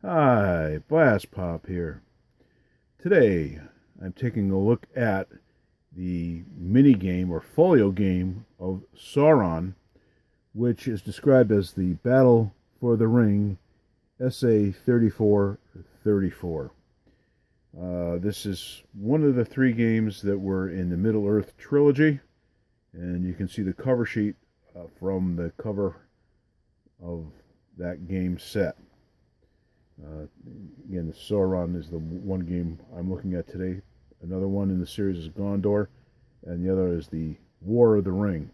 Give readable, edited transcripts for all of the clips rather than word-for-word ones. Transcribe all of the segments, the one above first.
Hi, Blastpop here. Today, I'm taking a look at the mini game or folio game of Sauron, which is described as the Battle for the Ring SA 3434. This is one of the three games that were in the Middle Earth trilogy, and you can see the cover sheet from the cover of that game set. Again, Sauron is the one game I'm looking at today. Another one in the series is Gondor, and the other is the War of the Ring.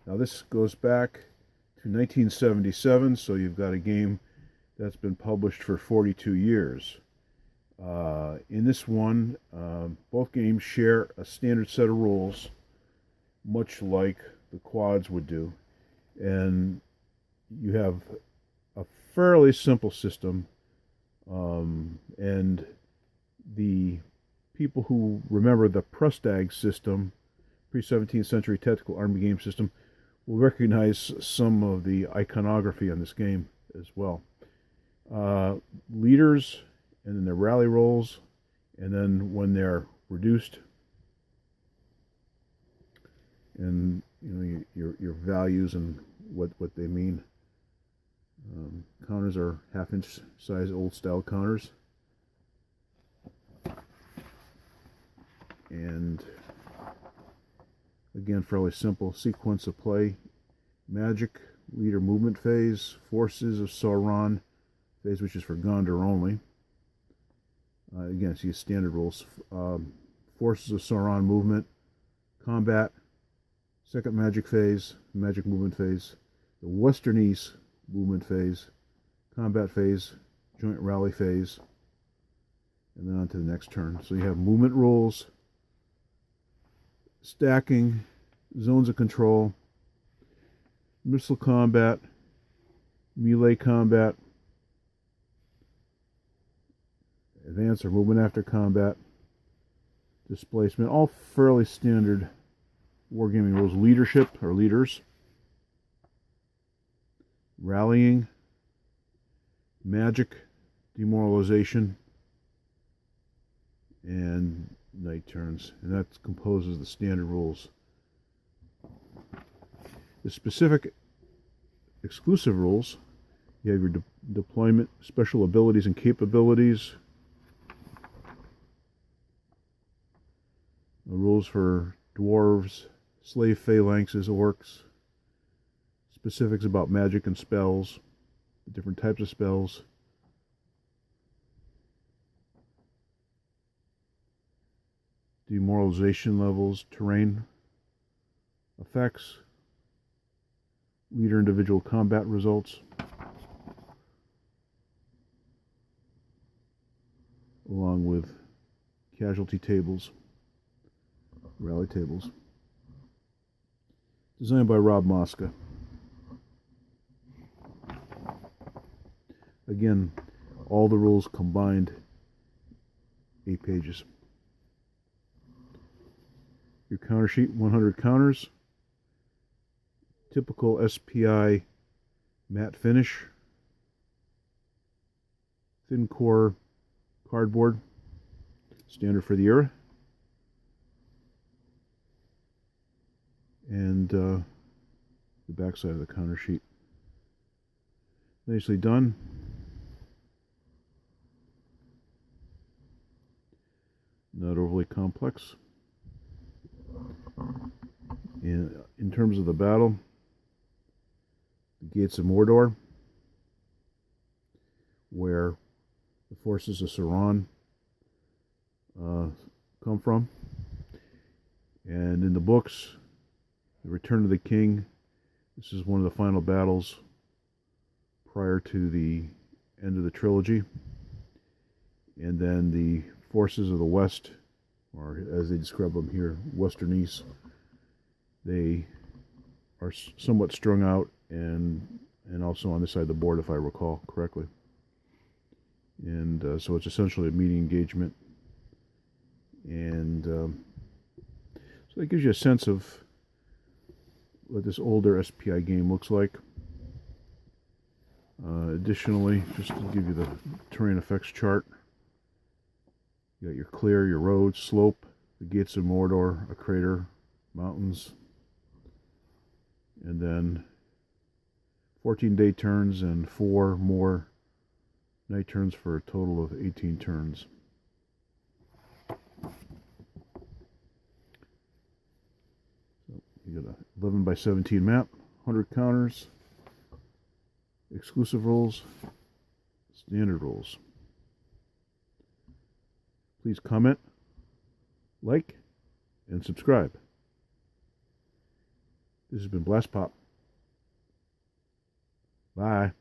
Now this goes back to 1977, so you've got a game that's been published for 42 years. In this one, both games share a standard set of rules, much like the quads would do, and you have a fairly simple system, and the people who remember the Prustag system, pre-17th century tactical army game system, will recognize some of the iconography on this game as well. Leaders, and then their rally rolls, and then when they're reduced, and your values and what they mean. Counters are half-inch size old-style counters, and again, fairly simple sequence of play: magic, leader movement phase, forces of Sauron phase, which is for Gondor only. Again, see standard rules: forces of Sauron movement, combat, second magic phase, magic movement phase, the Western East movement phase, combat phase, joint rally phase, and then on to the next turn. So you have movement rules, stacking, zones of control, missile combat, melee combat, advance or movement after combat, displacement, all fairly standard wargaming rules. Leadership or leaders, rallying, magic, demoralization, and night turns, and that composes the standard rules. The specific exclusive rules: you have your deployment, special abilities and capabilities, the rules for dwarves, slave phalanxes, orcs, specifics about magic and spells, the different types of spells, demoralization levels, terrain effects, leader individual combat results, along with casualty tables, rally tables. Designed by Rob Mosca. Again, all the rules combined, 8 pages. Your counter sheet: 100 counters, typical SPI matte finish, thin core cardboard, standard for the era, and the back side of the counter sheet. Nicely done. Not overly complex. In terms of the battle, the gates of Mordor, where the forces of Sauron come from, and in the books, the Return of the King. This is one of the final battles prior to the end of the trilogy. And then the forces of the West, or as they describe them here, Western East, they are somewhat strung out and also on this side of the board, if I recall correctly. And so it's essentially a meeting engagement. And so that gives you a sense of what this older SPI game looks like. Additionally, just to give you the terrain effects chart, you got your clear, your road, slope, the gates of Mordor, a crater, mountains, and then 14 day turns and 4 more night turns for a total of 18 turns. So you got a 11 by 17 map, 100 counters, exclusive rules, standard rules. Please comment, like, and subscribe. This has been Blastpop. Bye.